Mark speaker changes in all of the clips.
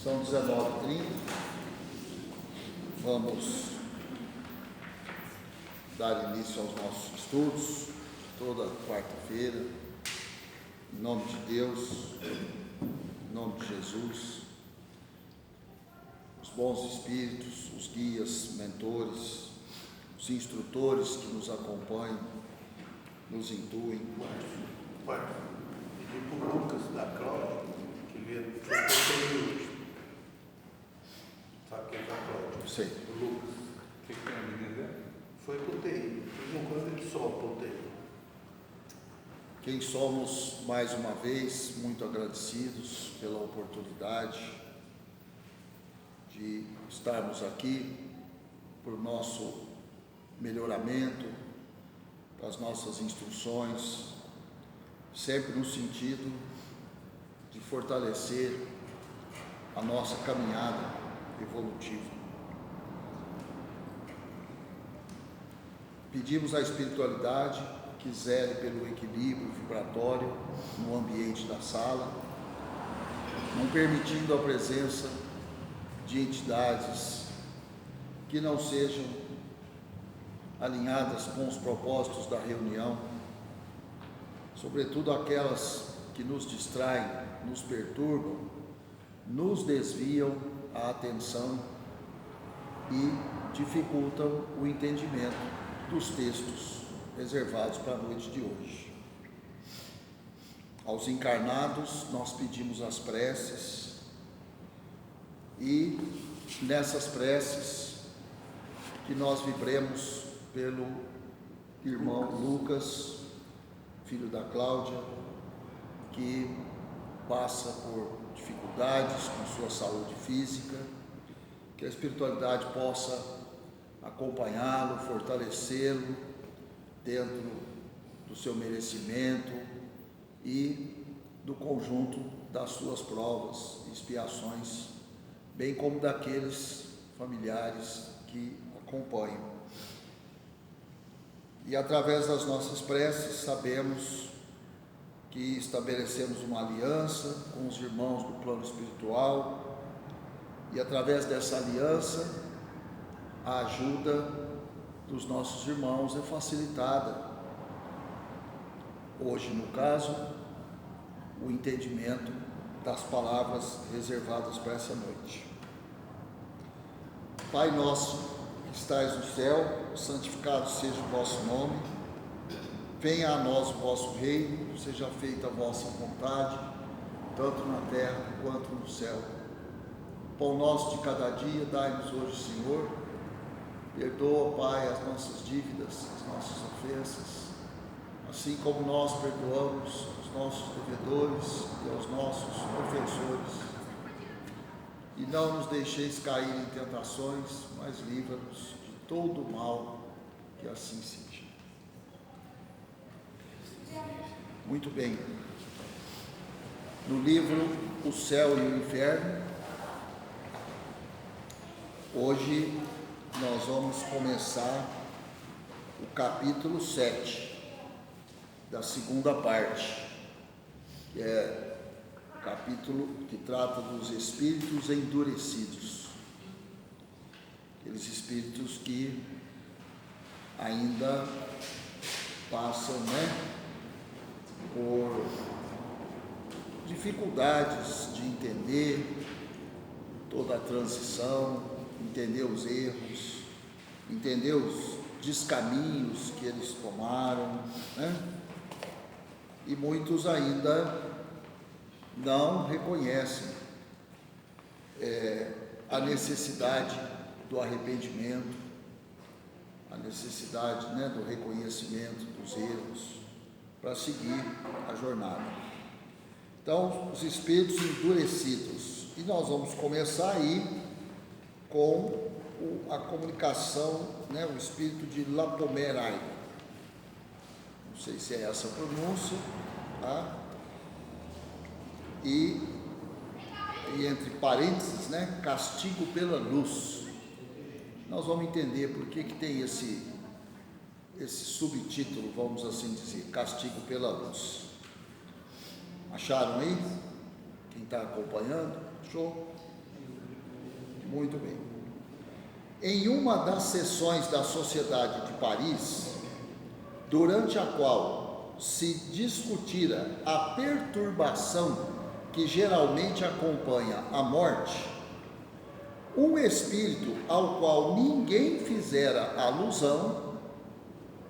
Speaker 1: São 19h30, vamos dar início aos nossos estudos, toda quarta-feira, em nome de Deus, em nome de Jesus, os bons espíritos, os guias, mentores, os instrutores que nos acompanham, nos intuem.
Speaker 2: Pedi para o Lucas da Cláudia, que veio hoje. Sabe quem é a Cláudia?
Speaker 1: Sei.
Speaker 2: O Lucas.
Speaker 3: O que tem a menina dele?
Speaker 2: Foi para o TI. De vez em quando ele sopra o TI.
Speaker 1: Quem somos, mais uma vez, muito agradecidos pela oportunidade de estarmos aqui, por nosso melhoramento, das nossas instruções, sempre no sentido de fortalecer a nossa caminhada evolutiva. Pedimos à espiritualidade que zele pelo equilíbrio vibratório no ambiente da sala, não permitindo a presença de entidades que não sejam alinhadas com os propósitos da reunião, sobretudo aquelas que nos distraem, nos perturbam, nos desviam a atenção e dificultam o entendimento dos textos reservados para a noite de hoje. Aos encarnados, nós pedimos as preces e nessas preces que nós vibremos pelo irmão Lucas, filho da Cláudia, que passa por dificuldades com sua saúde física, que a espiritualidade possa acompanhá-lo, fortalecê-lo dentro do seu merecimento e do conjunto das suas provas e expiações, bem como daqueles familiares que acompanham. E através das nossas preces sabemos que estabelecemos uma aliança com os irmãos do plano espiritual e através dessa aliança a ajuda dos nossos irmãos é facilitada. Hoje, no caso, o entendimento das palavras reservadas para essa noite. Pai nosso, que estais no céu, santificado seja o vosso nome, venha a nós o vosso reino, seja feita a vossa vontade, tanto na terra quanto no céu. O pão nosso de cada dia, dai-nos hoje, Senhor. Perdoa, Pai, as nossas dívidas, as nossas ofensas, assim como nós perdoamos os nossos devedores e aos nossos ofensores. E não nos deixeis cair em tentações, mas livra-nos de todo o mal, que assim seja. Muito bem. No livro O Céu e o Inferno, hoje nós vamos começar o capítulo 7 da segunda parte, que é o capítulo que trata dos espíritos endurecidos, aqueles espíritos que ainda passam, por dificuldades de entender toda a transição, entender os erros, entender os descaminhos que eles tomaram, E muitos ainda não reconhecem a necessidade do arrependimento, a necessidade, do reconhecimento dos erros para seguir a jornada. Então, os espíritos endurecidos, e nós vamos começar aí com a comunicação, o espírito de Lapomerai. Não sei se é essa a pronúncia, tá? E entre parênteses, castigo pela luz. Nós vamos entender por que tem esse subtítulo, vamos assim dizer, castigo pela luz. Acharam aí? Quem está acompanhando? Show? Muito bem. Em uma das sessões da Sociedade de Paris, durante a qual se discutira a perturbação que geralmente acompanha a morte, um espírito ao qual ninguém fizera alusão,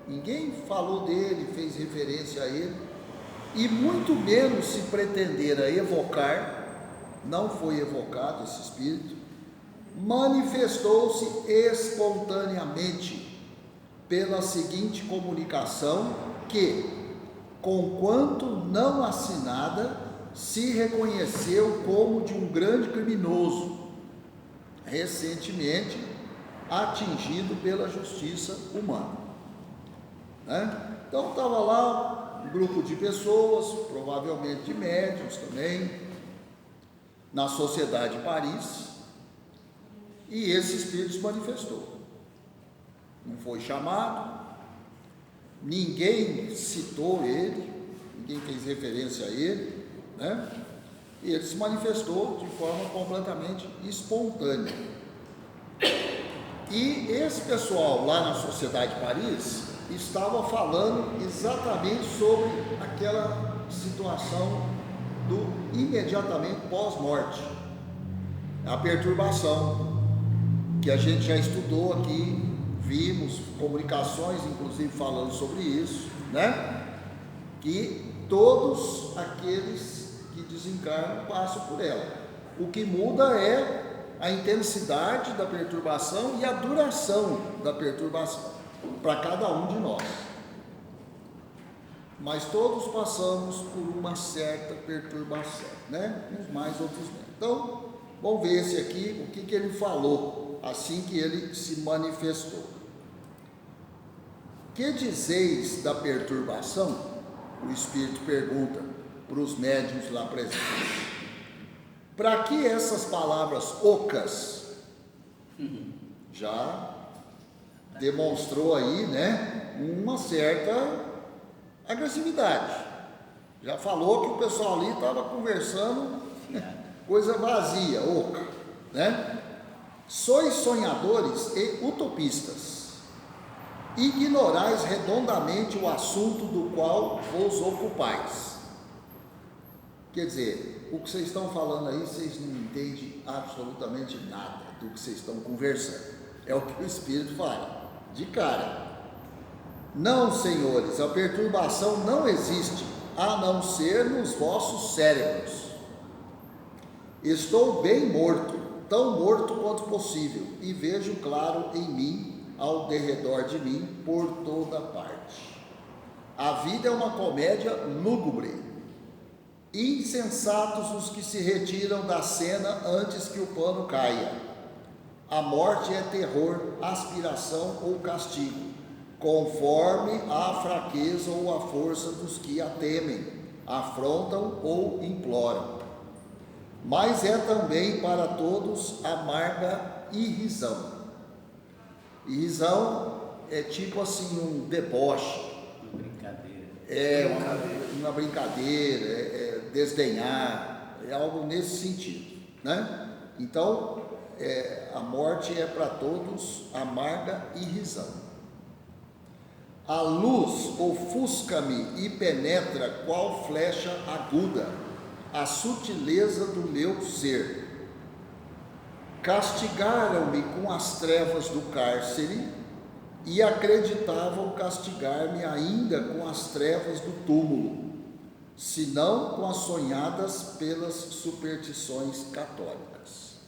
Speaker 1: ninguém falou dele, fez referência a ele, e muito menos se pretendera evocar, não foi evocado esse espírito, manifestou-se espontaneamente pela seguinte comunicação que, conquanto não assinada, se reconheceu como de um grande criminoso, recentemente atingido pela justiça humana. Então estava lá um grupo de pessoas, provavelmente de médiuns também, na Sociedade de Paris, e esse espírito se manifestou. Não foi chamado, ninguém citou ele, ninguém fez referência a ele, E ele se manifestou de forma completamente espontânea. E esse pessoal lá na Sociedade de Paris estava falando exatamente sobre aquela situação do imediatamente pós-morte, a perturbação, que a gente já estudou aqui, vimos comunicações, inclusive falando sobre isso, que todos aqueles que desencarnam passam por ela. O que muda é a intensidade da perturbação e a duração da perturbação para cada um de nós. Mas todos passamos por uma certa perturbação, uns mais, outros menos. Então, vamos ver esse aqui, o que ele falou assim que ele se manifestou. Que dizeis da perturbação? O Espírito pergunta para os médiuns lá presentes. Para que essas palavras ocas? Já demonstrou aí, uma certa agressividade. Já falou que o pessoal ali estava conversando coisa vazia, oca, Sois sonhadores e utopistas. Ignorais redondamente o assunto do qual vos ocupais. Quer dizer, o que vocês estão falando aí, vocês não entendem absolutamente nada do que vocês estão conversando. É o que o Espírito fala, de cara. Não, senhores, a perturbação não existe, a não ser nos vossos cérebros. Estou bem morto, tão morto quanto possível, e vejo claro em mim, ao derredor de mim, por toda parte. A vida é uma comédia lúgubre. Insensatos os que se retiram da cena antes que o pano caia. A morte é terror, aspiração ou castigo, conforme a fraqueza ou a força dos que a temem, afrontam ou imploram. Mas é também para todos amarga irrisão. Irrisão é tipo assim um deboche, uma brincadeira, é desdenhar, é algo nesse sentido, Então, a morte é para todos amarga irrisão. A luz ofusca-me e penetra qual flecha aguda a sutileza do meu ser. Castigaram-me com as trevas do cárcere e acreditavam castigar-me ainda com as trevas do túmulo, senão com as sonhadas pelas superstições católicas.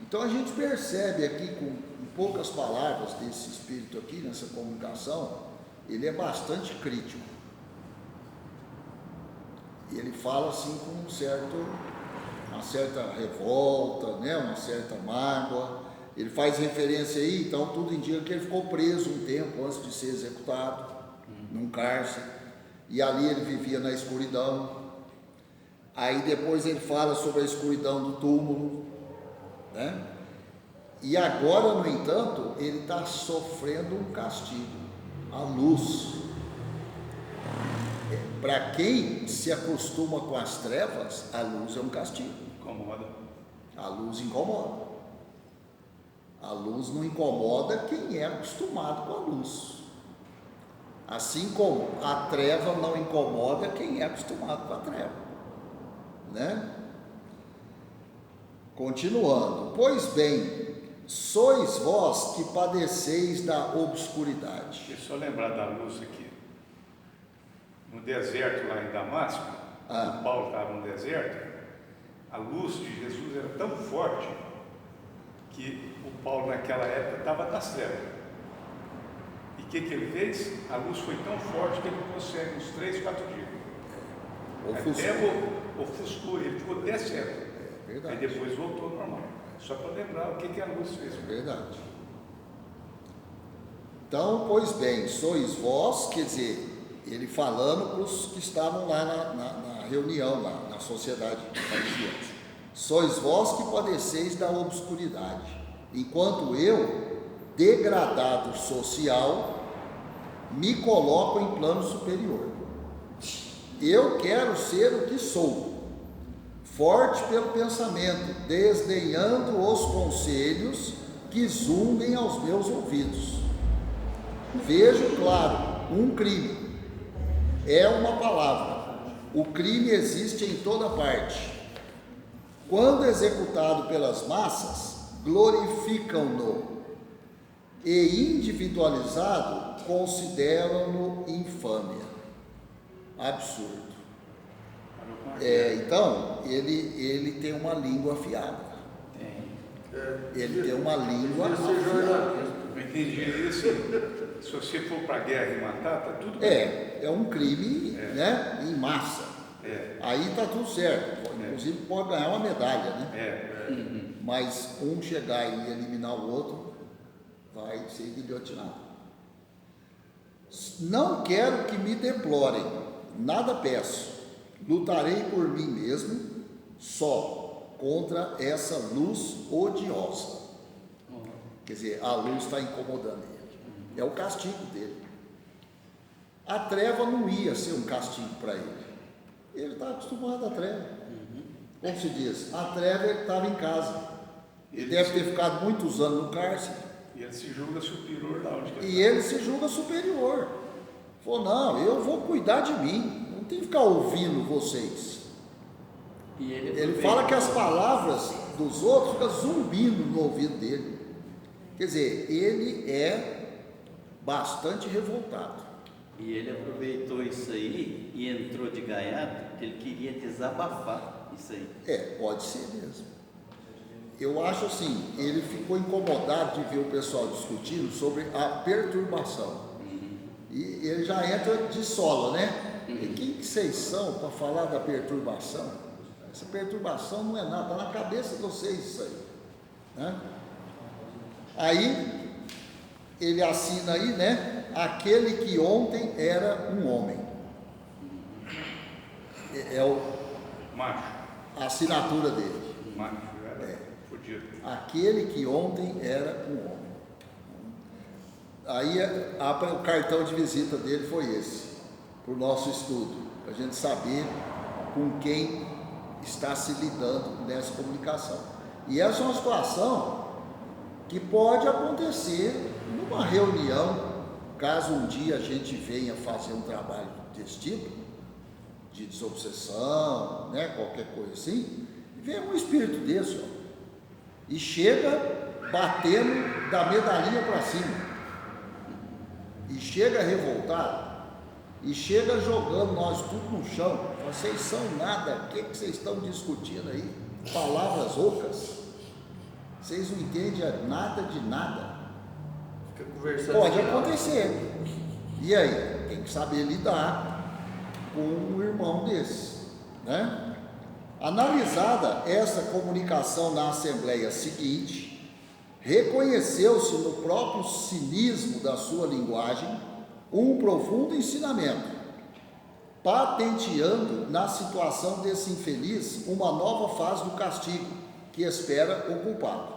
Speaker 1: Então a gente percebe aqui, com poucas palavras desse espírito aqui, nessa comunicação, ele é bastante crítico. E ele fala assim com uma certa revolta, uma certa mágoa. Ele faz referência aí, então tudo indica que ele ficou preso um tempo antes de ser executado, num cárcere, e ali ele vivia na escuridão. Aí depois ele fala sobre a escuridão do túmulo, E agora, no entanto, ele está sofrendo um castigo, a luz. Para quem se acostuma com as trevas, a luz é um castigo.
Speaker 3: Incomoda.
Speaker 1: A luz incomoda. A luz não incomoda quem é acostumado com a luz. Assim como a treva não incomoda quem é acostumado com a treva, né? Continuando, pois bem, sois vós que padeceis da obscuridade.
Speaker 3: Deixa eu só lembrar da luz aqui. No deserto lá em Damasco, quando Paulo estava no deserto, a luz de Jesus era tão forte que o Paulo naquela época estava nas trevas. E o que ele fez? A luz foi tão forte que ele consegue uns 3, 4 dias. Até ofuscou, ele ficou até cego. Aí depois voltou ao normal. Só para lembrar o que a luz fez.
Speaker 1: Verdade. Então, pois bem, sois vós, quer dizer, ele falando para os que estavam lá na reunião, lá na sociedade religiosa. Sois vós que padeceis da obscuridade, enquanto eu, degradado social, me coloco em plano superior. Eu quero ser o que sou, forte pelo pensamento, desdenhando os conselhos que zumbem aos meus ouvidos. Vejo claro, um crime é uma palavra. O crime existe em toda parte. Quando executado pelas massas, glorificam-no, e individualizado, consideram-no infâmia. Absurdo. Então, ele tem uma língua afiada. Ele tem uma língua afiada.
Speaker 3: Eu entendi isso. Se você for para a guerra e matar, está tudo bem.
Speaker 1: É um crime, né, em massa. Aí está tudo certo. Inclusive pode ganhar uma medalha, né? Mas um chegar e eliminar o outro, vai ser guilhotinado. Não quero que me deplorem, nada peço. Lutarei por mim mesmo, só contra essa luz odiosa. Quer dizer, a luz está incomodando ele. É o castigo dele. A treva não ia ser um castigo para ele. Ele está acostumado à treva. Como se diz, a treva ele estava em casa. Ele deve ter ficado muitos anos no cárcere.
Speaker 3: E ele se julga superior lá onde
Speaker 1: E ele se julga superior. Falou, não, eu vou cuidar de mim. Não tem que ficar ouvindo vocês.
Speaker 4: E
Speaker 1: Ele fala que as palavras dos outros ficam zumbindo no ouvido dele. Quer dizer, ele é bastante revoltado.
Speaker 4: E ele aproveitou isso aí e entrou de gaiato, porque ele queria desabafar isso aí.
Speaker 1: Pode ser mesmo. Eu acho assim, ele ficou incomodado de ver o pessoal discutindo sobre a perturbação. E ele já entra de sola, né? E quem que vocês são para falar da perturbação? Essa perturbação não é nada, está na cabeça de vocês isso aí, né? Aí ele assina aí, né? Aquele que ontem era um homem. É a assinatura dele.
Speaker 3: Macho, fudido.
Speaker 1: Aquele que ontem era um homem. Aí o cartão de visita dele foi esse, para o nosso estudo, para a gente saber com quem está se lidando nessa comunicação. E essa é uma situação que pode acontecer numa reunião, caso um dia a gente venha fazer um trabalho desse tipo, de desobsessão, né, qualquer coisa assim, e vem um espírito desse, e chega batendo da medalhinha para cima, e chega revoltado, e chega jogando nós tudo no chão. Vocês são nada, o que vocês estão discutindo aí? Palavras ocas, vocês não entendem nada de nada.
Speaker 2: Fica conversando.
Speaker 1: Pode acontecer. E aí, tem que saber lidar com um irmão desse, né? Analisada essa comunicação na assembleia seguinte, reconheceu-se no próprio cinismo da sua linguagem um profundo ensinamento, patenteando na situação desse infeliz uma nova fase do castigo que espera o culpado.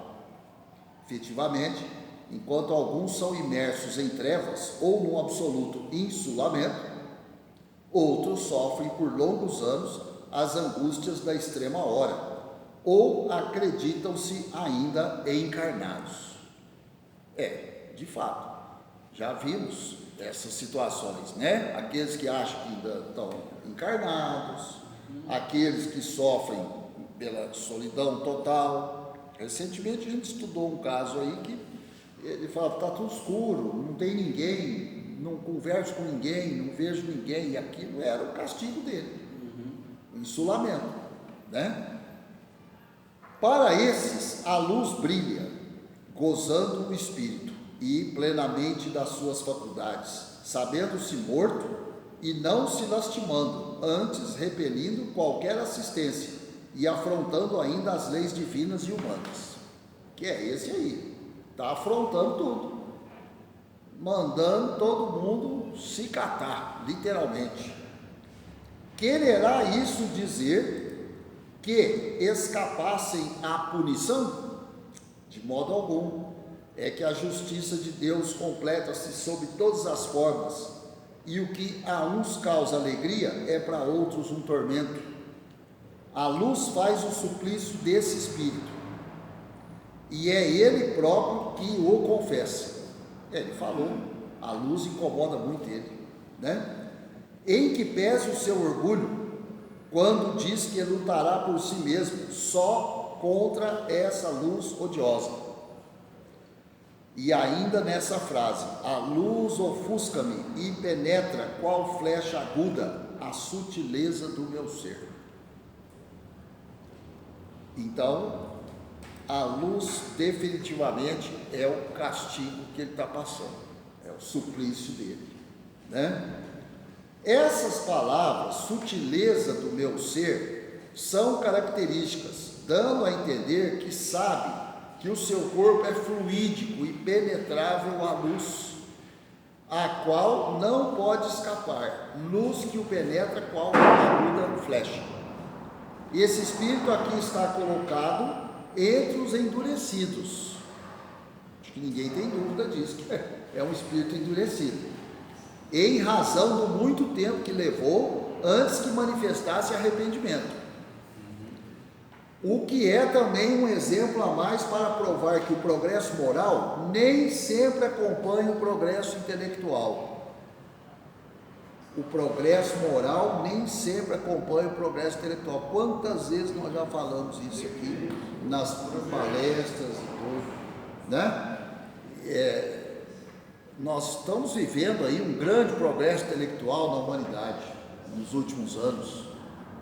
Speaker 1: Efetivamente, enquanto alguns são imersos em trevas ou num absoluto insulamento, outros sofrem por longos anos as angústias da extrema hora, ou acreditam-se ainda encarnados. De fato, já vimos essas situações, né? Aqueles que acham que ainda estão encarnados, aqueles que sofrem pela solidão total. Recentemente a gente estudou um caso aí que ele fala, está tudo escuro, não tem ninguém, não converso com ninguém, não vejo ninguém, e aquilo era o castigo dele, o insulamento, né? Para esses, a luz brilha, gozando o espírito e plenamente das suas faculdades, sabendo-se morto e não se lastimando, antes repelindo qualquer assistência e afrontando ainda as leis divinas e humanas, que é esse aí, está afrontando tudo, mandando todo mundo se catar, literalmente. Quererá isso dizer que escapassem à punição? De modo algum. É que a justiça de Deus completa-se sob todas as formas, e o que a uns causa alegria é para outros um tormento. A luz faz o suplício desse espírito, e é ele próprio que o confessa. Ele falou, a luz incomoda muito ele, né? Em que pese o seu orgulho, quando diz que lutará por si mesmo, só contra essa luz odiosa. E ainda nessa frase, a luz ofusca-me e penetra qual flecha aguda a sutileza do meu ser. Então, a luz definitivamente é o castigo que ele está passando, é o suplício dele, né? Essas palavras, sutileza do meu ser, são características, dando a entender que sabe que o seu corpo é fluídico e penetrável à luz, a qual não pode escapar, luz que o penetra qual aguda flecha. E esse espírito aqui está colocado entre os endurecidos. Acho que ninguém tem dúvida disso, que é um espírito endurecido, em razão do muito tempo que levou antes que manifestasse arrependimento. O que é também um exemplo a mais para provar que o progresso moral nem sempre acompanha o progresso intelectual. O progresso moral nem sempre acompanha o progresso intelectual. Quantas vezes nós já falamos isso aqui nas palestras e tudo, né? Nós estamos vivendo aí um grande progresso intelectual na humanidade nos últimos anos.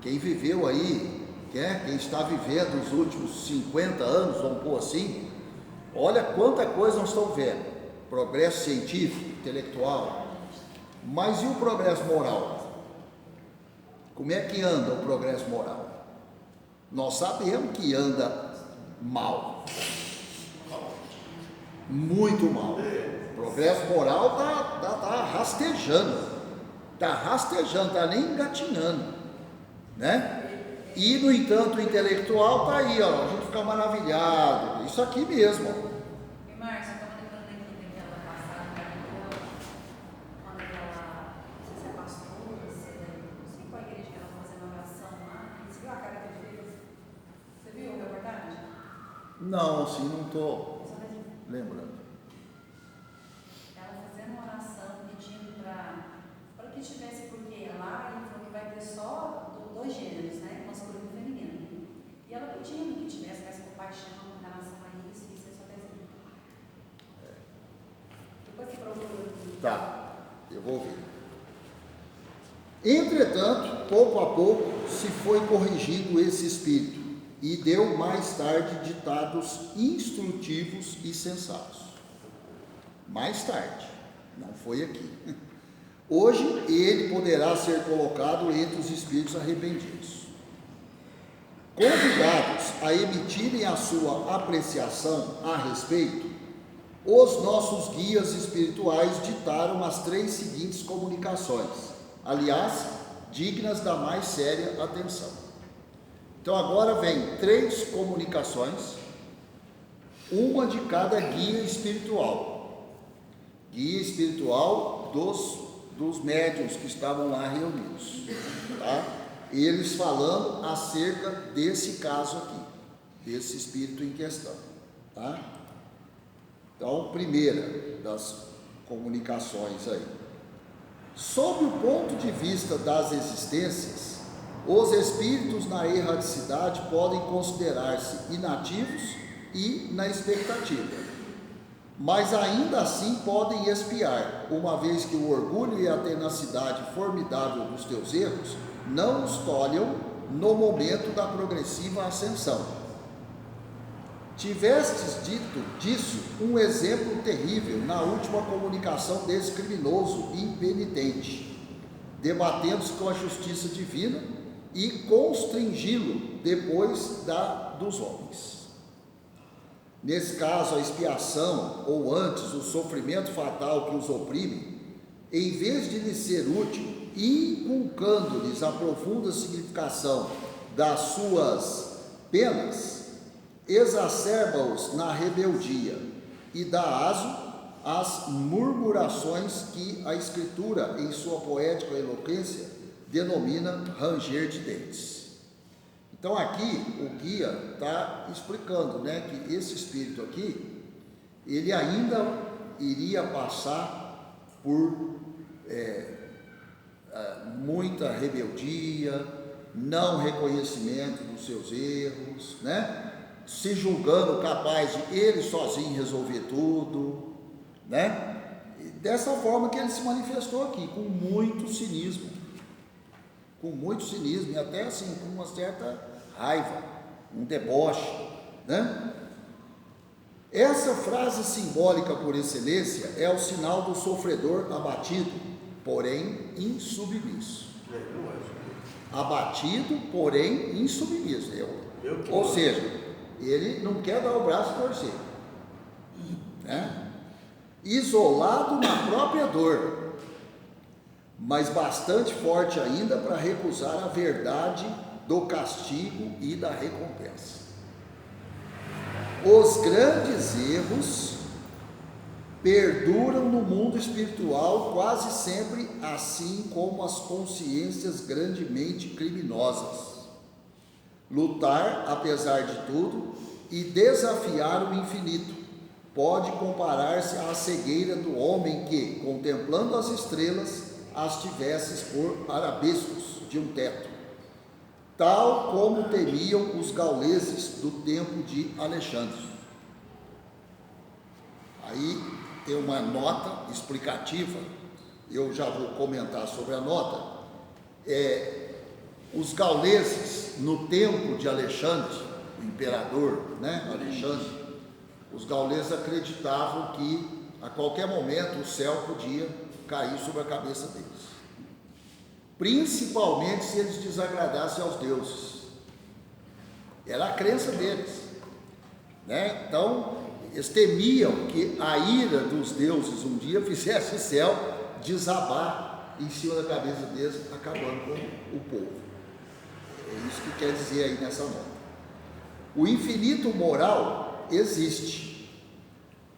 Speaker 1: Quem viveu aí, quem está vivendo os últimos 50 anos, vamos pôr assim, olha quanta coisa nós estamos vendo. Progresso científico, intelectual. Mas e o progresso moral? Como é que anda o progresso moral? Nós sabemos que anda mal. Muito mal. O progresso moral está rastejando. Está rastejando, está nem engatinhando, né? E, no entanto, o intelectual está aí, ó, a gente fica maravilhado, isso aqui mesmo.
Speaker 5: E Márcia, eu estava lembrando aqui daquela passada, quando ela, não sei se é pastora, não sei qual igreja que ela fazendo oração lá, você viu a cara que ele fez? Você viu a reportagem?
Speaker 1: Não, assim, não estou lembrando.
Speaker 5: Ela fazendo uma oração, pedindo para que tivesse, porque lá ele falou que vai ter só dois gêneros, né? Masculino e feminino. E ela pedindo que tivesse mais compaixão com relação a isso, isso é só desenho. Depois você procura.
Speaker 1: Tá, eu vou ver. Entretanto, pouco a pouco se foi corrigindo esse espírito e deu mais tarde ditados instrutivos e sensatos. Mais tarde, não foi aqui. Hoje ele poderá ser colocado entre os espíritos arrependidos. Convidados a emitirem a sua apreciação a respeito, os nossos guias espirituais ditaram as 3 seguintes comunicações, aliás, dignas da mais séria atenção. Então agora vem 3 comunicações, uma de cada guia espiritual dos médiuns que estavam lá reunidos, tá? Eles falando acerca desse caso aqui, desse espírito em questão, tá? Então, primeira das comunicações aí. Sob o ponto de vista das existências, os espíritos na erraticidade podem considerar-se inativos e na expectativa, mas ainda assim podem espiar, uma vez que o orgulho e a tenacidade formidável dos teus erros não os tolham no momento da progressiva ascensão. Tivestes dito disso um exemplo terrível na última comunicação desse criminoso impenitente, debatendo-se com a justiça divina e constringi-lo depois da dos homens. Nesse caso, a expiação, ou antes, o sofrimento fatal que os oprime, em vez de lhes ser útil, inculcando-lhes a profunda significação das suas penas, exacerba-os na rebeldia e dá aso às murmurações que a Escritura, em sua poética eloquência, denomina ranger de dentes. Então aqui o guia está explicando, né, que esse espírito aqui, ele ainda iria passar por muita rebeldia, não reconhecimento dos seus erros, né? Se julgando capaz de ele sozinho resolver tudo, né? E dessa forma que ele se manifestou aqui, com muito cinismo, e até assim, com uma certa raiva, um deboche, né? Essa frase simbólica por excelência é o sinal do sofredor abatido, porém insubmisso. Abatido, porém insubmisso. Ou seja, ele não quer dar o braço e torcer, né? Isolado na própria dor, mas bastante forte ainda para recusar a verdade do castigo e da recompensa. Os grandes erros perduram no mundo espiritual quase sempre, assim como as consciências grandemente criminosas. Lutar, apesar de tudo, e desafiar o infinito pode comparar-se à cegueira do homem que, contemplando as estrelas, as tivesses por arabescos de um teto, tal como temiam os gauleses do tempo de Alexandre. Aí tem uma nota explicativa, eu já vou comentar sobre a nota. Os gauleses, no tempo de Alexandre, o imperador, né, Alexandre, os gauleses acreditavam que a qualquer momento o céu podia cair sobre a cabeça deles, principalmente se eles desagradassem aos deuses. Era a crença deles, né? Então, eles temiam que a ira dos deuses um dia fizesse o céu desabar em cima da cabeça deles, acabando com o povo. É isso que quer dizer aí nessa nota. O infinito moral existe,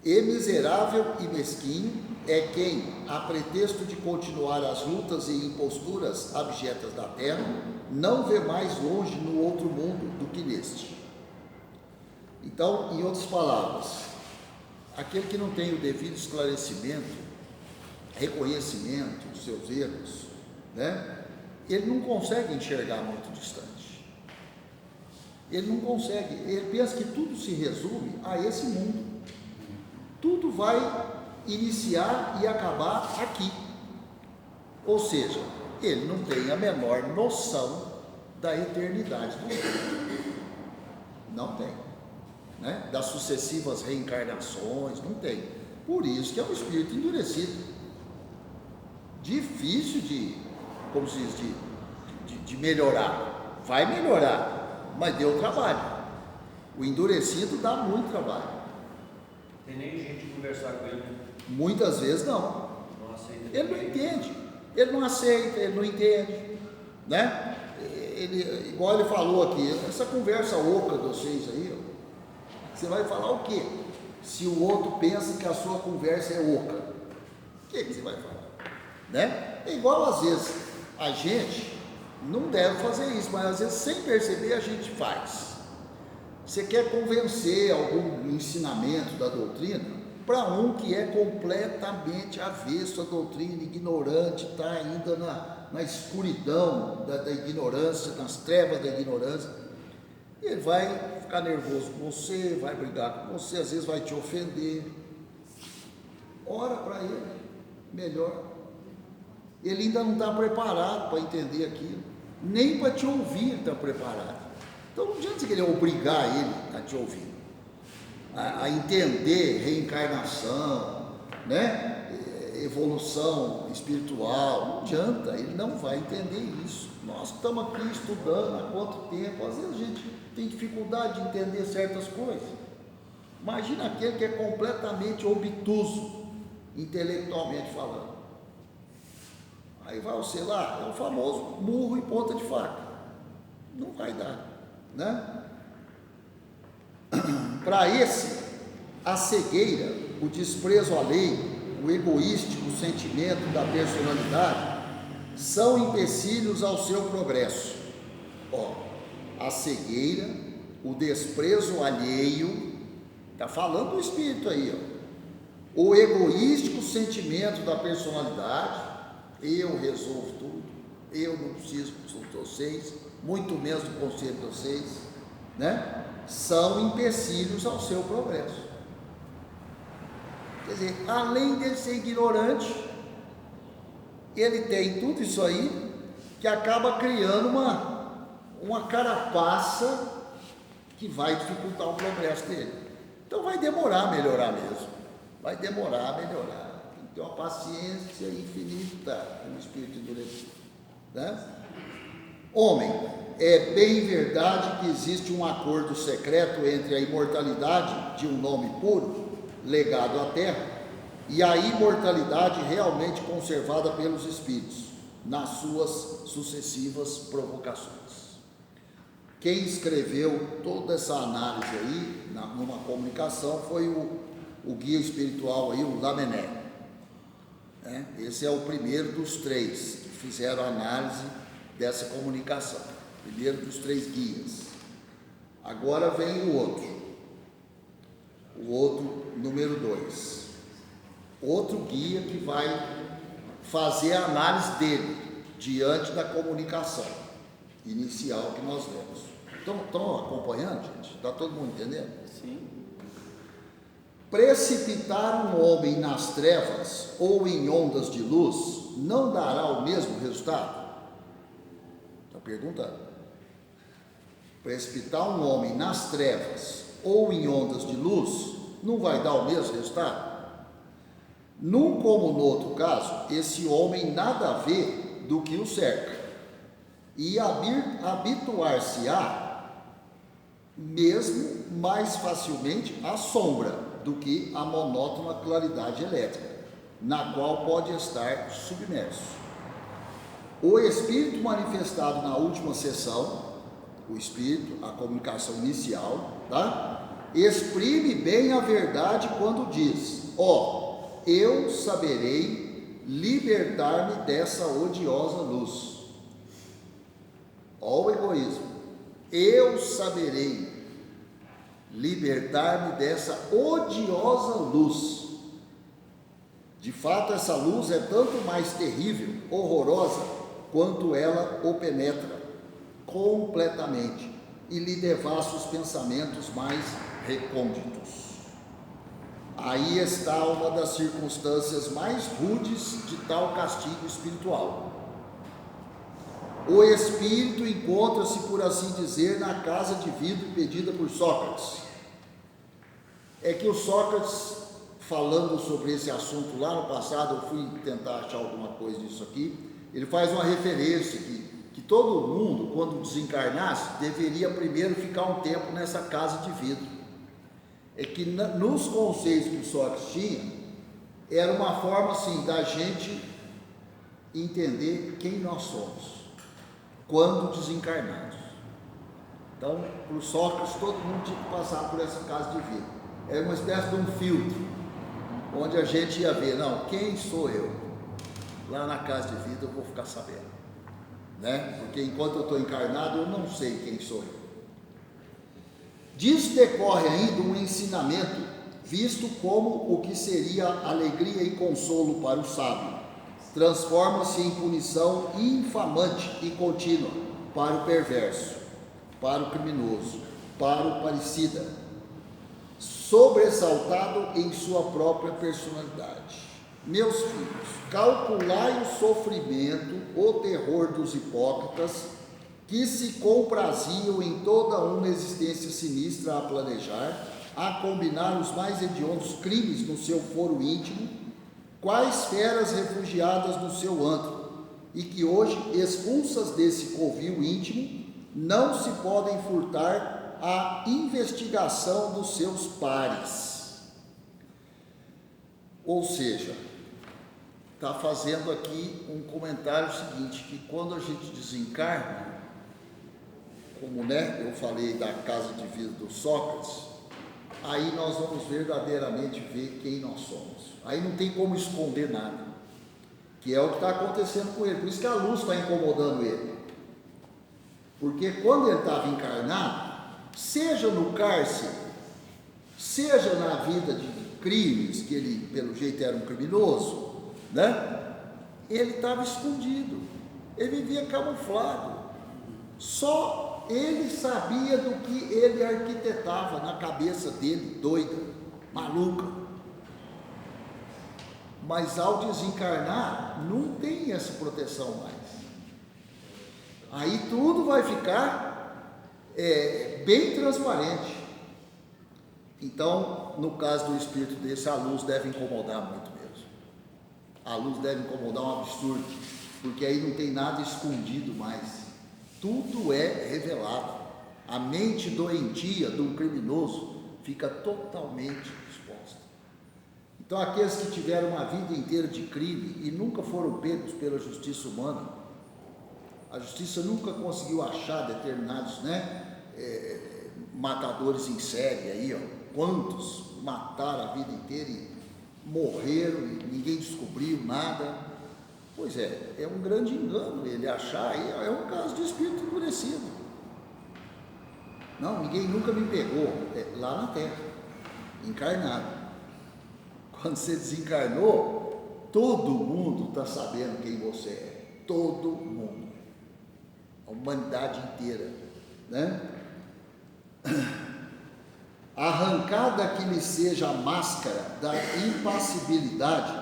Speaker 1: e miserável e mesquinho é quem, a pretexto de continuar as lutas e imposturas abjetas da terra, não vê mais longe no outro mundo do que neste. Então, em outras palavras, aquele que não tem o devido esclarecimento, reconhecimento dos seus erros, né, ele não consegue enxergar muito distante. Ele não consegue, ele pensa que tudo se resume a esse mundo. Tudo vai iniciar e acabar aqui. Ou seja, ele não tem a menor noção da eternidade do mundo. Não tem, né? Das sucessivas reencarnações, não tem. Por isso que é um espírito endurecido. Difícil de, como se diz, de melhorar. Vai melhorar, mas deu trabalho. O endurecido dá muito trabalho.
Speaker 6: Tem nem gente conversar com ele.
Speaker 1: Muitas vezes não. Ele não entende. Ele não aceita, ele não entende, né? Ele, igual ele falou aqui, essa conversa oca de vocês aí, ó, você vai falar o quê? Se o outro pensa que a sua conversa é oca, o que você vai falar? Né? É igual às vezes a gente não deve fazer isso, mas às vezes sem perceber a gente faz. Você quer convencer algum ensinamento da doutrina, para um que é completamente avesso à doutrina, ignorante, está ainda na escuridão da ignorância, nas trevas da ignorância, ele vai ficar nervoso com você, vai brigar com você, às vezes vai te ofender. Ora para ele, melhor. Ele ainda não está preparado para entender aquilo, nem para te ouvir está preparado. Então não adianta você querer obrigar ele a te ouvir, a entender reencarnação, né? Evolução espiritual. Não adianta, ele não vai entender isso. Nós estamos aqui estudando há quanto tempo, às vezes a gente tem dificuldade de entender certas coisas. Imagina aquele que é completamente obtuso, intelectualmente falando. Aí vai você lá, é o famoso murro e ponta de faca. Não vai dar, né? Para esse, a cegueira, o desprezo à lei, o egoístico sentimento da personalidade são empecilhos ao seu progresso. A cegueira, o desprezo alheio, está falando do espírito aí, o egoístico sentimento da personalidade, eu resolvo tudo, eu não preciso de vocês, muito menos do conselho de vocês, né? São empecilhos ao seu progresso. Quer dizer, além de ser ignorante, ele tem tudo isso aí que acaba criando uma carapaça que vai dificultar o progresso dele. Então vai demorar a melhorar mesmo, vai demorar a melhorar. Tem que ter uma paciência infinita com o espírito endurecido, né? Homem, é bem verdade que existe um acordo secreto entre a imortalidade de um nome puro, legado à terra, e a imortalidade realmente conservada pelos espíritos, nas suas sucessivas provocações. Quem escreveu toda essa análise aí, numa comunicação, foi o guia espiritual aí, o Lamennais. Esse é o primeiro dos três que fizeram a análise dessa comunicação, primeiro dos três guias. Agora vem o outro número 2, outro guia que vai fazer a análise dele diante da comunicação inicial que nós vemos. Estão acompanhando, gente? Está todo mundo entendendo?
Speaker 4: Sim.
Speaker 1: Precipitar um homem nas trevas ou em ondas de luz não dará o mesmo resultado? Está perguntando. Precipitar um homem nas trevas ou em ondas de luz não vai dar o mesmo resultado? Num como no outro caso, esse homem nada vê do que o cerca e habituar-se-á mesmo mais facilmente à sombra do que à monótona claridade elétrica, na qual pode estar submerso. O espírito manifestado na última sessão, o espírito, a comunicação inicial, tá? Exprime bem a verdade quando diz: eu saberei libertar-me dessa odiosa luz. O egoísmo. Eu saberei libertar-me dessa odiosa luz. De fato, essa luz é tanto mais terrível, horrorosa, quanto ela o penetra completamente e lhe devassa os pensamentos mais recônditos. Aí está uma das circunstâncias mais rudes de tal castigo espiritual. O espírito encontra-se, por assim dizer, na casa de vidro pedida por Sócrates. É que o Sócrates, falando sobre esse assunto lá no passado, eu fui tentar achar alguma coisa disso aqui, ele faz uma referência que todo mundo, quando desencarnasse, deveria primeiro ficar um tempo nessa casa de vidro. É que nos conceitos que o Sócrates tinha, era uma forma assim da gente entender quem nós somos quando desencarnados. Então, para o Sócrates, todo mundo tinha que passar por essa casa de vidro. Era uma espécie de um filtro, onde a gente ia ver, não, quem sou eu? Lá na casa de vidro eu vou ficar sabendo, né? Porque enquanto eu estou encarnado, eu não sei quem sou eu. Disso decorre ainda um ensinamento visto como o que seria alegria e consolo para o sábio, transforma-se em punição infamante e contínua para o perverso, para o criminoso, para o parricida, sobressaltado em sua própria personalidade. Meus filhos, calculai o sofrimento, o terror dos hipócritas, que se compraziam em toda uma existência sinistra a planejar, a combinar os mais hediondos crimes no seu foro íntimo, quais feras refugiadas no seu antro, e que hoje, expulsas desse covil íntimo, não se podem furtar à investigação dos seus pares. Ou seja, está fazendo aqui um comentário seguinte, que quando a gente desencarna, como eu falei da casa de vida do Sócrates, aí nós vamos verdadeiramente ver quem nós somos. Aí não tem como esconder nada, que é o que está acontecendo com ele. Por isso que a luz está incomodando ele, porque quando ele estava encarnado, seja no cárcere, seja na vida de crimes, que ele pelo jeito era um criminoso, ele estava escondido, ele vivia camuflado, só ele sabia do que ele arquitetava na cabeça dele, doida, maluca. Mas ao desencarnar, não tem essa proteção mais. Aí tudo vai ficar bem transparente. Então, no caso do espírito desse, a luz deve incomodar muito mesmo. A luz deve incomodar um absurdo, porque aí não tem nada escondido mais. Tudo é revelado. A mente doentia de um criminoso fica totalmente exposta. Então, aqueles que tiveram uma vida inteira de crime e nunca foram pegos pela justiça humana, a justiça nunca conseguiu achar determinados matadores em série aí, quantos mataram a vida inteira e morreram e ninguém descobriu nada. Pois é um grande engano ele achar, é um caso de espírito endurecido. Não, ninguém nunca me pegou, lá na Terra, encarnado. Quando você desencarnou, todo mundo está sabendo quem você é, todo mundo, a humanidade inteira, Arrancada que lhe seja a máscara da impassibilidade,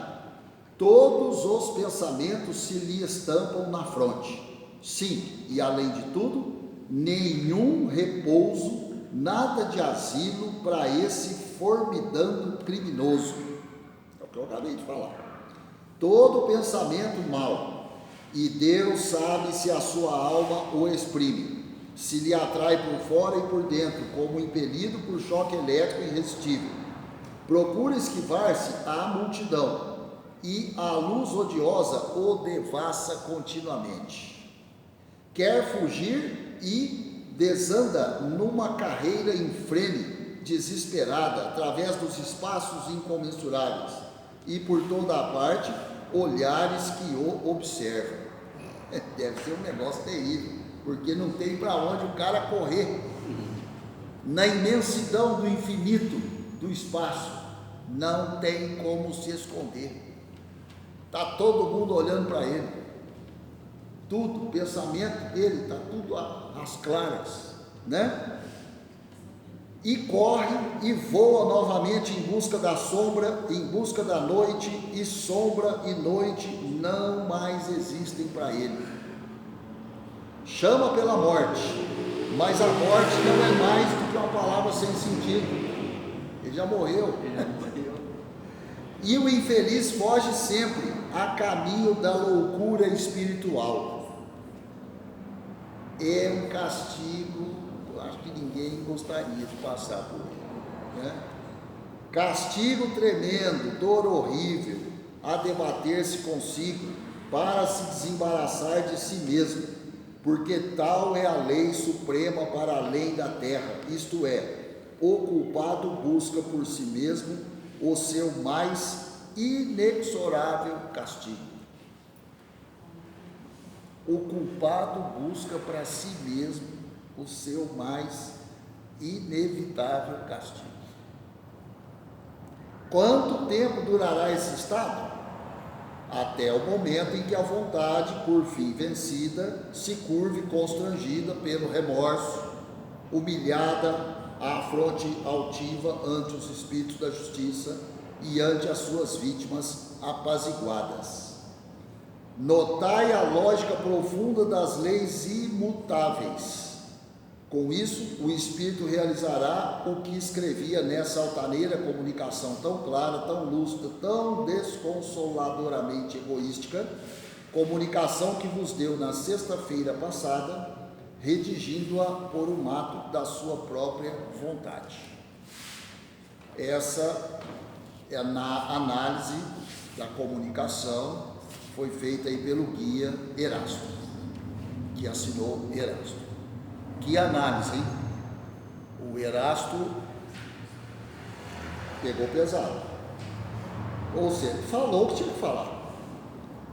Speaker 1: todos os pensamentos se lhe estampam na fronte. Sim, e além de tudo, nenhum repouso, nada de asilo para esse formidando criminoso. É o que eu acabei de falar. Todo pensamento mau, e Deus sabe se a sua alma o exprime, se lhe atrai por fora e por dentro, como impelido por choque elétrico irresistível. Procura esquivar-se à multidão, e a luz odiosa o devassa continuamente. Quer fugir e desanda numa carreira infrene, desesperada, através dos espaços incomensuráveis, e por toda a parte, olhares que o observam. Deve ser um negócio terrível, porque não tem para onde o cara correr. Na imensidão do infinito, do espaço, não tem como se esconder. Está todo mundo olhando para ele, tudo, o pensamento dele está tudo às claras, E corre e voa novamente em busca da sombra, em busca da noite, e sombra e noite não mais existem para ele. Chama pela morte, mas a morte não é mais do que uma palavra sem sentido. Ele já morreu. E o infeliz foge sempre a caminho da loucura espiritual. É um castigo, eu acho que ninguém gostaria de passar por ele, Castigo tremendo, dor horrível, a debater-se consigo para se desembaraçar de si mesmo, porque tal é a lei suprema para além da terra, isto é, o culpado busca por si mesmo o seu mais inexorável castigo. O culpado busca para si mesmo o seu mais inevitável castigo. Quanto tempo durará esse estado? Até o momento em que a vontade, por fim vencida, se curve constrangida pelo remorso, humilhada à fronte altiva ante os espíritos da justiça e ante as suas vítimas apaziguadas. Notai a lógica profunda das leis imutáveis. Com isso, o Espírito realizará o que escrevia nessa altaneira comunicação tão clara, tão lúcida, tão desconsoladoramente egoística, comunicação que vos deu na sexta-feira passada, redigindo-a por um ato da sua própria vontade. Essa é a análise da comunicação, foi feita aí pelo guia Erasto, que assinou Erasto. Que análise, hein? O Erasto pegou pesado. Ou seja, falou o que tinha que falar,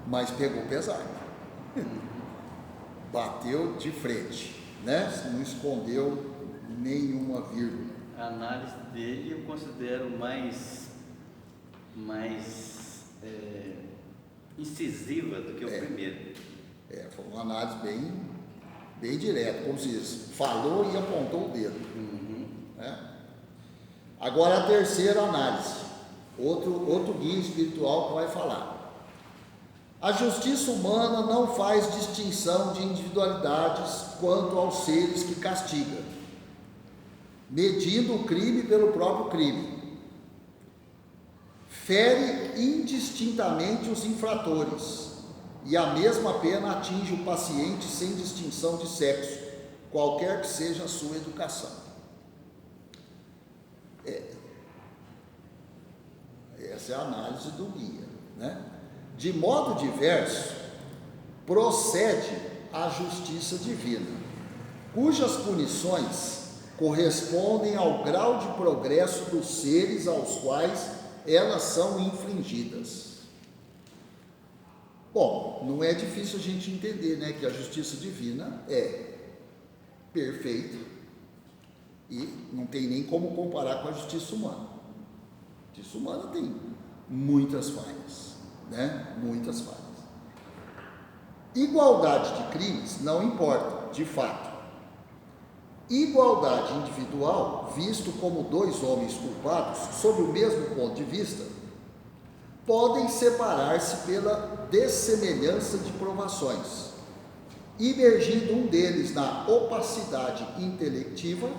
Speaker 1: mas pegou pesado. Bateu de frente, né? Não escondeu nenhuma vírgula.
Speaker 4: A análise dele eu considero mais incisiva do que o primeiro.
Speaker 1: Foi uma análise bem direta, como se diz, falou e apontou o dedo. Né? Agora a terceira análise, outro guia espiritual que vai falar. A justiça humana não faz distinção de individualidades quanto aos seres que castiga, medindo o crime pelo próprio crime. Fere indistintamente os infratores, e a mesma pena atinge o paciente sem distinção de sexo, qualquer que seja a sua educação. Essa é a análise do guia, né? De modo diverso, procede a justiça divina, cujas punições correspondem ao grau de progresso dos seres aos quais elas são infligidas. Bom, não é difícil a gente entender, né, que a justiça divina é perfeita e não tem nem como comparar com a justiça humana. A justiça humana tem muitas falhas, né? Muitas falhas. Igualdade de crimes não importa, de fato. Igualdade individual, visto como dois homens culpados, sob o mesmo ponto de vista, podem separar-se pela dessemelhança de provações, emergindo um deles na opacidade intelectiva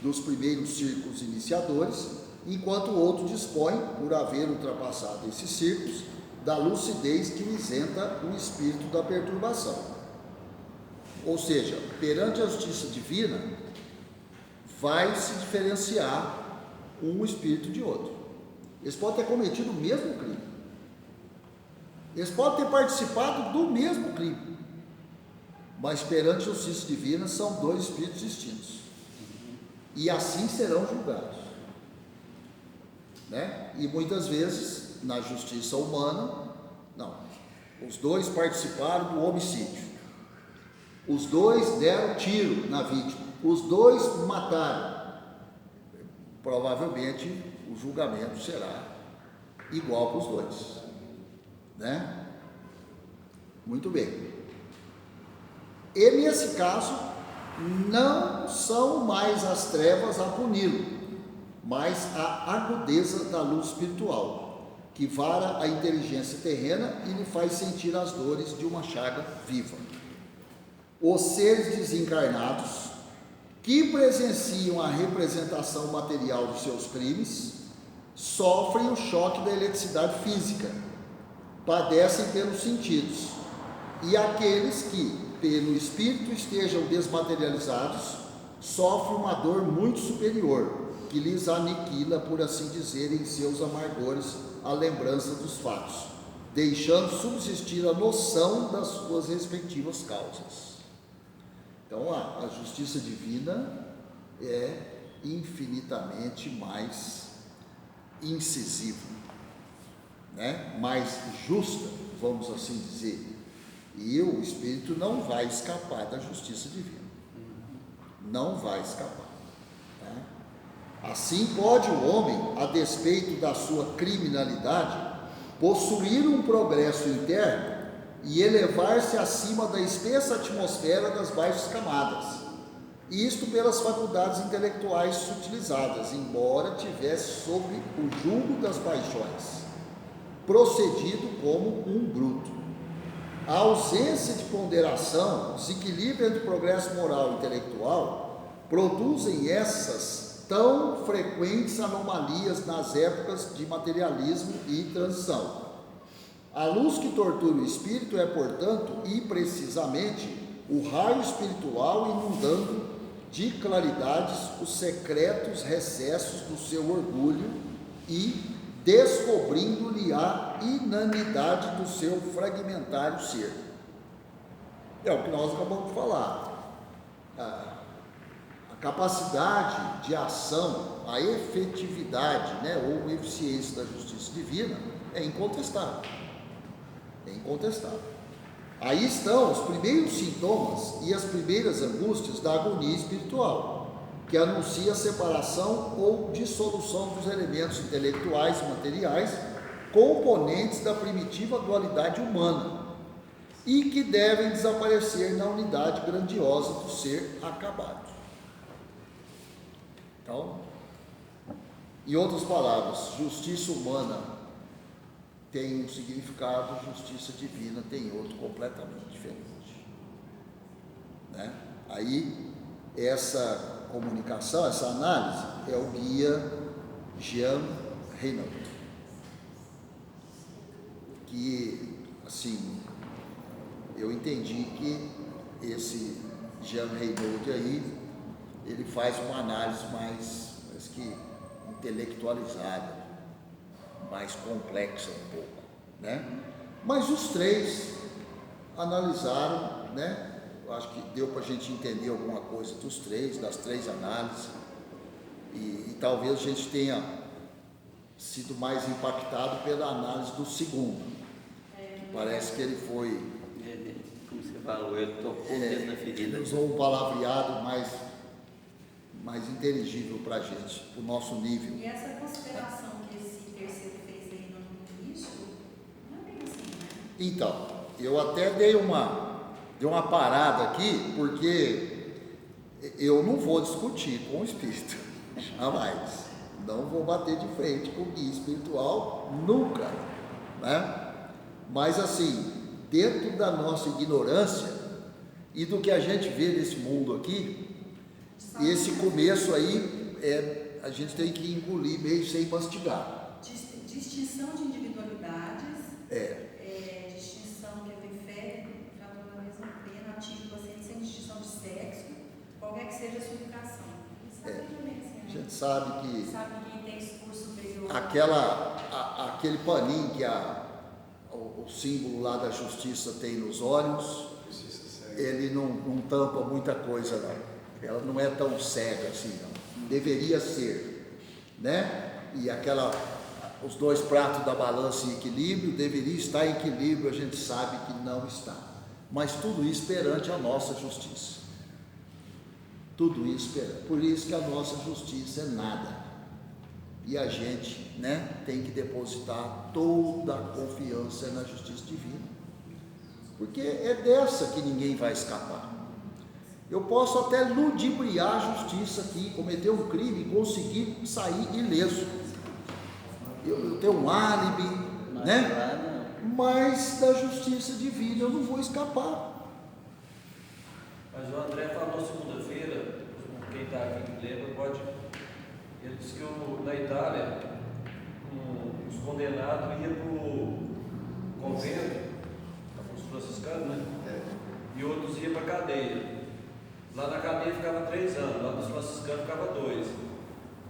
Speaker 1: dos primeiros círculos iniciadores, enquanto o outro dispõe, por haver ultrapassado esses círculos, da lucidez que isenta o espírito da perturbação. Ou seja, perante a justiça divina, vai se diferenciar um espírito de outro. Eles podem ter cometido o mesmo crime. Eles podem ter participado do mesmo crime, mas perante a justiça divina são dois espíritos distintos, e assim serão julgados, né? E muitas vezes na justiça humana, não, os dois participaram do homicídio, os dois deram tiro na vítima, os dois mataram, provavelmente o julgamento será igual para os dois, né? Muito bem. E nesse caso, não são mais as trevas a puni-lo, mas a agudeza da luz espiritual, que vara a inteligência terrena e lhe faz sentir as dores de uma chaga viva. Os seres desencarnados, que presenciam a representação material dos seus crimes, sofrem o choque da eletricidade física, padecem pelos sentidos, e aqueles que, pelo espírito, estejam desmaterializados, sofrem uma dor muito superior, que lhes aniquila, por assim dizer, em seus amargores, a lembrança dos fatos, deixando subsistir a noção das suas respectivas causas. Então, a justiça divina é infinitamente mais incisiva, né? Mais justa, vamos assim dizer. E o espírito não vai escapar da justiça divina. Não vai escapar. Tá? Assim pode o homem, a despeito da sua criminalidade, possuir um progresso interno e elevar-se acima da espessa atmosfera das baixas camadas, isto pelas faculdades intelectuais utilizadas, embora tivesse sob o jugo das paixões, procedido como um bruto. A ausência de ponderação, desequilíbrio entre o progresso moral e intelectual, produzem essas tão frequentes anomalias nas épocas de materialismo e transição. A luz que tortura o espírito é, portanto, e precisamente, o raio espiritual inundando de claridades os secretos recessos do seu orgulho e descobrindo-lhe a inanidade do seu fragmentário ser. É o que nós acabamos de falar. A capacidade de ação, a efetividade, ou eficiência da justiça divina é incontestável. É incontestável. Aí estão os primeiros sintomas e as primeiras angústias da agonia espiritual, que anuncia a separação ou dissolução dos elementos intelectuais e materiais, componentes da primitiva dualidade humana, e que devem desaparecer na unidade grandiosa do ser acabado. Então, em outras palavras, justiça humana tem um significado, justiça divina tem outro completamente diferente, Aí, essa comunicação, essa análise, é o guia Jean Reynaud, que, assim, eu entendi que esse Jean Reynaud aí, ele faz uma análise mais, parece que intelectualizada, mais complexa um pouco, Mas os três analisaram, Eu acho que deu para a gente entender alguma coisa dos três, das três análises, e talvez a gente tenha sido mais impactado pela análise do segundo, que parece que ele foi,
Speaker 4: como você falou, ele tocou mesmo na ferida.
Speaker 1: Ele usou um palavreado mais inteligível para a gente, para o nosso nível.
Speaker 5: E essa consideração que esse terceiro fez aí no início, não é bem assim,
Speaker 1: Então, eu até dei uma parada aqui, porque eu não vou discutir com o espírito, jamais. Não vou bater de frente com o guia espiritual, nunca, Mas assim, dentro da nossa ignorância e do que a gente vê nesse mundo aqui, esse começo aí, a gente tem que engolir meio sem mastigar.
Speaker 5: Distinção de individualidades, distinção que tem fé, fratura na mesma pena, ativo paciente sem distinção de sexo, qualquer que seja a sua educação.
Speaker 1: A gente sabe que
Speaker 5: quem tem discurso superior.
Speaker 1: Aquele paninho que o símbolo lá da justiça tem nos olhos, ele não tampa muita coisa, não. Ela não é tão cega assim, não. Deveria ser, E os dois pratos da balança em equilíbrio, deveria estar em equilíbrio, a gente sabe que não está. Mas tudo isso perante a nossa justiça. Tudo isso perante. Por isso que a nossa justiça é nada. E a gente, tem que depositar toda a confiança na justiça divina. Porque é dessa que ninguém vai escapar. Eu posso até ludibriar a justiça aqui, cometer um crime e conseguir sair ileso. Eu tenho um álibi, Mas da justiça divina eu não vou escapar.
Speaker 6: Mas o André falou segunda-feira, quem está aqui que lembra pode. Ele disse que na Itália, os condenados iam para o convento, os franciscanos, E outros iam para a cadeia. Lá na cadeia ficava 3 anos, lá nos franciscanos ficava 2.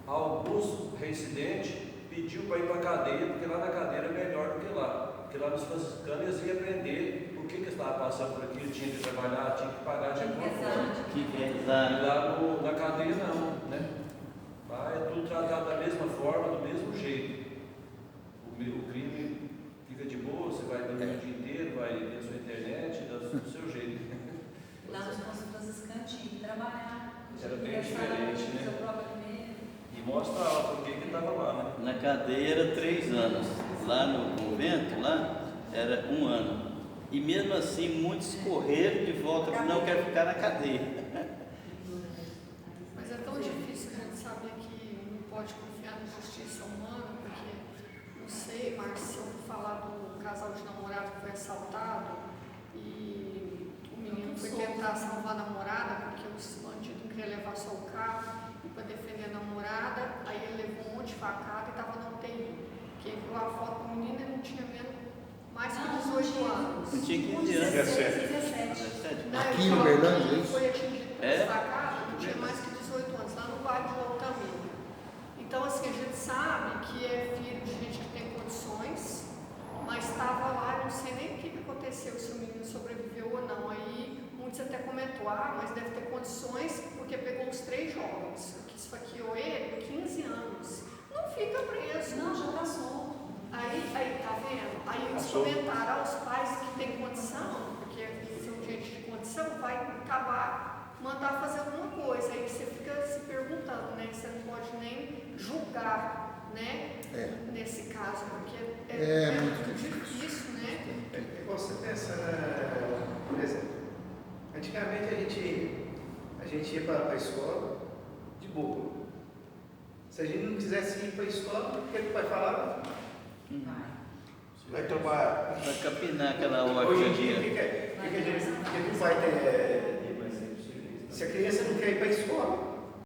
Speaker 6: Alguns reincidentes pediu para ir para a cadeia, porque lá na cadeia era melhor do que lá. Porque lá nos franciscanos eles iam aprender o que eles estavam passando por aqui, tinha que trabalhar, tinha que pagar de alguma forma. E lá na cadeia não, Lá é tudo tratado da mesma forma, do mesmo jeito. O crime fica de boa, você vai dormir o dia inteiro, vai ver a sua internet, do seu jeito.
Speaker 5: Lá nos franciscanos tinha que trabalhar.
Speaker 6: Era bem diferente,
Speaker 5: Seu próprio dinheiro.
Speaker 6: E mostra lá porque que estava lá, né?
Speaker 4: Na cadeia era 3 anos, lá no convento, lá era 1 ano. E mesmo assim, muitos correram de volta, porque não quero ficar na cadeia.
Speaker 7: Mas é tão difícil a gente saber que não pode confiar na justiça humana, porque, não sei, Marcos, se eu falar do casal de namorado que foi assaltado e o menino foi tentar salvar a namorada porque os bandidos não queriam levar só o carro e para defender a namorada, aí ele levou um monte de facada e estava na UTI. Quem viu a foto do menino ele não tinha menos mais que 18 anos.
Speaker 4: Não tinha 15 anos.
Speaker 5: 17.
Speaker 1: Aqui em Uberlândia, é isso?
Speaker 7: Foi atingido por
Speaker 4: É?
Speaker 7: facada, não tinha mais que 18 anos, lá no Vale do Altamira. Então, assim, a gente sabe que é filho de gente que tem condições, mas estava lá, eu não sei nem o que aconteceu, se o menino sobreviveu ou não. Aí, muitos até comentou, mas deve ter condições, porque pegou os 3 jovens, que esfaqueou ele, 15 anos. Não fica preso.
Speaker 5: Não, já está solto.
Speaker 7: Aí, tá vendo? Aí eles comentaram aos pais que têm condição, porque são gente de condição, vai acabar, mandar fazer alguma coisa. Aí você fica se perguntando, né? Você não pode nem julgar, né? Nesse caso, porque é muito difícil, né?
Speaker 2: Você pensa, por exemplo, antigamente a gente ia para a escola de boa. Se a gente não quisesse ir para a escola, o que o pai falava? Vai tomar.
Speaker 4: Vai capinar aquela hora
Speaker 2: Hoje
Speaker 4: do
Speaker 2: em dia,
Speaker 4: dia.
Speaker 2: o que o pai tem? Se a criança não quer ir para a escola,